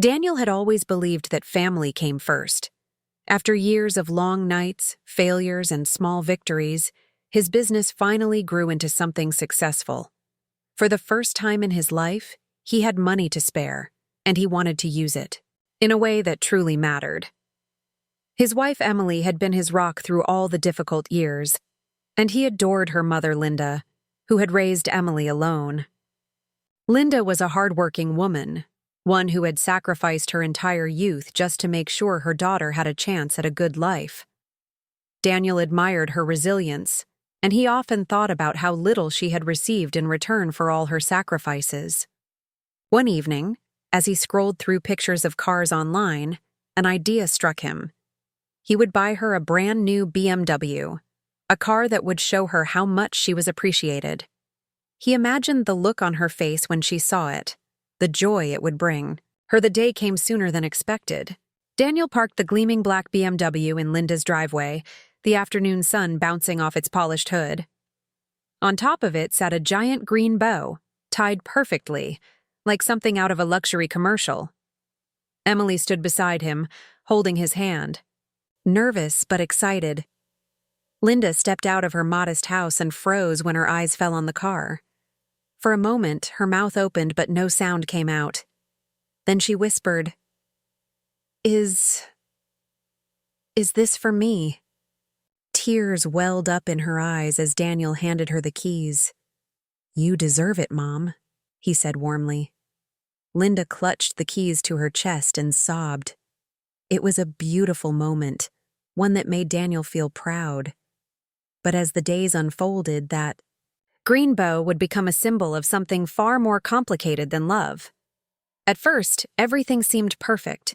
Daniel had always believed that family came first. After years of long nights, failures, and small victories, his business finally grew into something successful. For the first time in his life, he had money to spare, and he wanted to use it, in a way that truly mattered. His wife Emily had been his rock through all the difficult years, and he adored her mother Linda, who had raised Emily alone. Linda was a hardworking woman, one who had sacrificed her entire youth just to make sure her daughter had a chance at a good life. Daniel admired her resilience, and he often thought about how little she had received in return for all her sacrifices. One evening, as he scrolled through pictures of cars online, an idea struck him. He would buy her a brand new BMW, a car that would show her how much she was appreciated. He imagined the look on her face when she saw it, the joy it would bring her. The day came sooner than expected. Daniel parked the gleaming black BMW in Linda's driveway, the afternoon sun bouncing off its polished hood. On top of it sat a giant green bow, tied perfectly, like something out of a luxury commercial. Emily stood beside him, holding his hand, nervous but excited. Linda stepped out of her modest house and froze when her eyes fell on the car. For a moment, her mouth opened but no sound came out. Then she whispered, Is this for me?" Tears welled up in her eyes as Daniel handed her the keys. "You deserve it, Mom," he said warmly. Linda clutched the keys to her chest and sobbed. It was a beautiful moment, one that made Daniel feel proud. But as the days unfolded, that green bow would become a symbol of something far more complicated than love. At first, everything seemed perfect.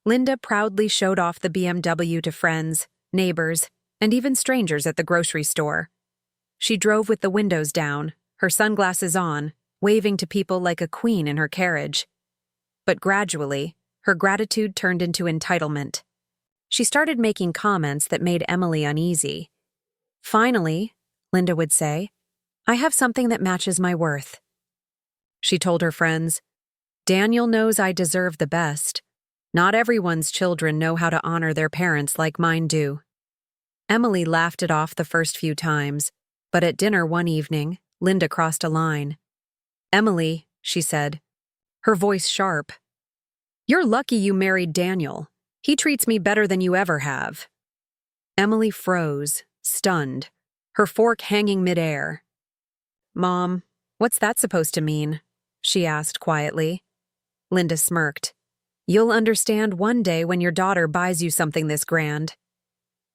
Linda proudly showed off the BMW to friends, neighbors, and even strangers at the grocery store. She drove with the windows down, her sunglasses on, waving to people like a queen in her carriage. But gradually, her gratitude turned into entitlement. She started making comments that made Emily uneasy. "Finally," Linda would say, "I have something that matches my worth." She told her friends, "Daniel knows I deserve the best. Not everyone's children know how to honor their parents like mine do." Emily laughed it off the first few times, but at dinner one evening, Linda crossed a line. "Emily," she said, her voice sharp, "you're lucky you married Daniel. He treats me better than you ever have." Emily froze, stunned, her fork hanging midair. "Mom, what's that supposed to mean?" she asked quietly. Linda smirked. "You'll understand one day when your daughter buys you something this grand."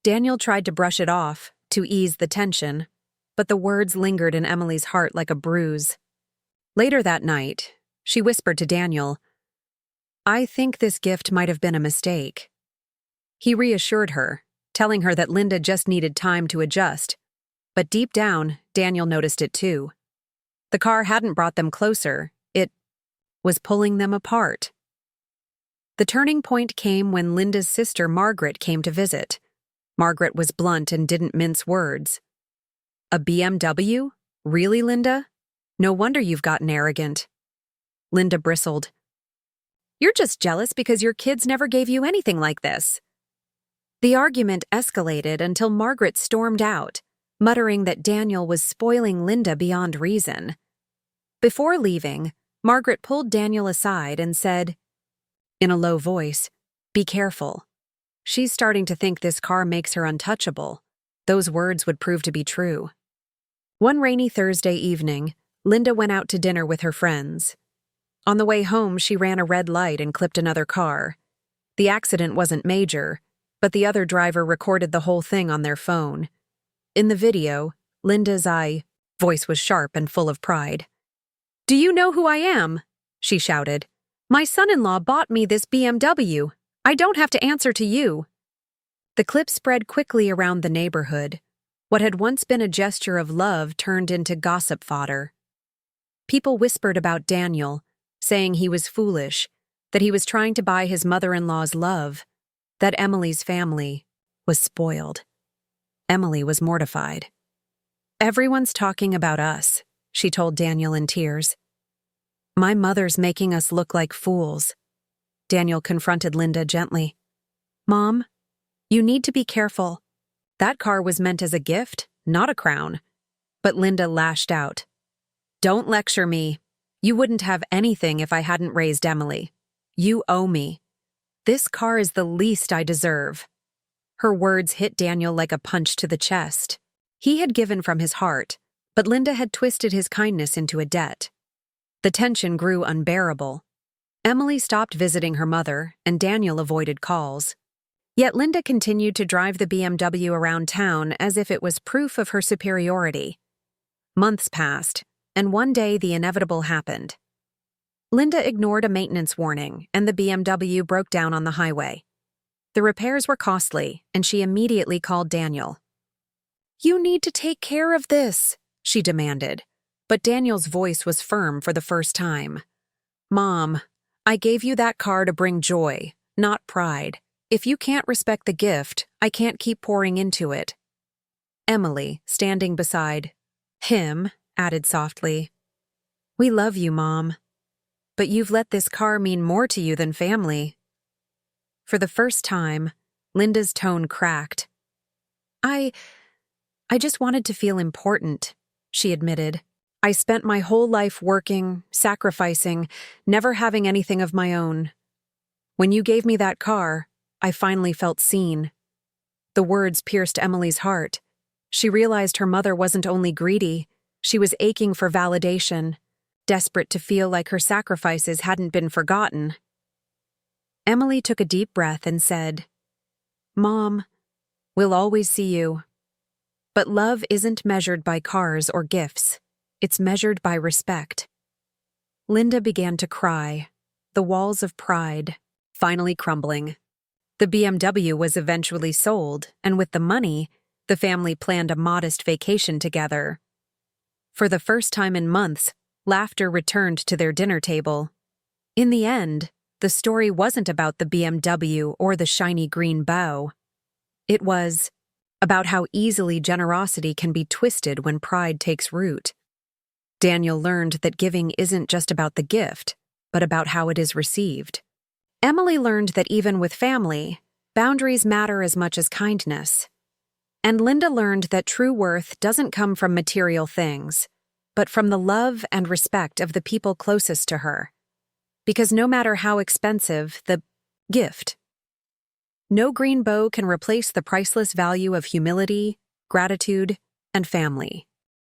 Daniel tried to brush it off, to ease the tension, but the words lingered in Emily's heart like a bruise. Later that night, she whispered to Daniel, "I think this gift might have been a mistake." He reassured her, telling her that Linda just needed time to adjust, but deep down, Daniel noticed it too. The car hadn't brought them closer, it was pulling them apart. The turning point came when Linda's sister Margaret came to visit. Margaret was blunt and didn't mince words. "A BMW? Really, Linda? No wonder you've gotten arrogant." Linda bristled. "You're just jealous because your kids never gave you anything like this." The argument escalated until Margaret stormed out, muttering that Daniel was spoiling Linda beyond reason. Before leaving, Margaret pulled Daniel aside and said, in a low voice, "Be careful. She's starting to think this car makes her untouchable." Those words would prove to be true. One rainy Thursday evening, Linda went out to dinner with her friends. On the way home, she ran a red light and clipped another car. The accident wasn't major, but the other driver recorded the whole thing on their phone. In the video, Linda's voice was sharp and full of pride. "Do you know who I am?" she shouted. "My son-in-law bought me this BMW. I don't have to answer to you." The clip spread quickly around the neighborhood. What had once been a gesture of love turned into gossip fodder. People whispered about Daniel, saying he was foolish, that he was trying to buy his mother-in-law's love, that Emily's family was spoiled. Emily was mortified. "Everyone's talking about us," she told Daniel in tears. "My mother's making us look like fools." Daniel confronted Linda gently. Mom, you need to be careful. That car was meant as a gift, not a crown. But Linda lashed out. Don't lecture me. You wouldn't have anything if I hadn't raised Emily. You owe me. This car is the least I deserve. Her words hit Daniel like a punch to the chest. He had given from his heart, but Linda had twisted his kindness into a debt. The tension grew unbearable. Emily stopped visiting her mother, and Daniel avoided calls. Yet Linda continued to drive the BMW around town as if it was proof of her superiority. Months passed, and one day the inevitable happened. Linda ignored a maintenance warning, and the BMW broke down on the highway. The repairs were costly, and she immediately called Daniel. You need to take care of this, she demanded, but Daniel's voice was firm for the first time. Mom, I gave you that car to bring joy, not pride. If you can't respect the gift, I can't keep pouring into it. Emily, standing beside him, added softly, We love you, Mom. But you've let this car mean more to you than family. For the first time, Linda's tone cracked. I just wanted to feel important, she admitted. I spent my whole life working, sacrificing, never having anything of my own. When you gave me that car, I finally felt seen. The words pierced Emily's heart. She realized her mother wasn't only greedy, she was aching for validation, desperate to feel like her sacrifices hadn't been forgotten. Emily took a deep breath and said, Mom, we'll always see you. But love isn't measured by cars or gifts. It's measured by respect. Linda began to cry, the walls of pride finally crumbling. The BMW was eventually sold, and with the money, the family planned a modest vacation together. For the first time in months, laughter returned to their dinner table. In the end, the story wasn't about the BMW or the shiny green bow. It was about how easily generosity can be twisted when pride takes root. Daniel learned that giving isn't just about the gift, but about how it is received. Emily learned that even with family, boundaries matter as much as kindness. And Linda learned that true worth doesn't come from material things, but from the love and respect of the people closest to her. Because no matter how expensive the gift, no green bow can replace the priceless value of humility, gratitude, and family.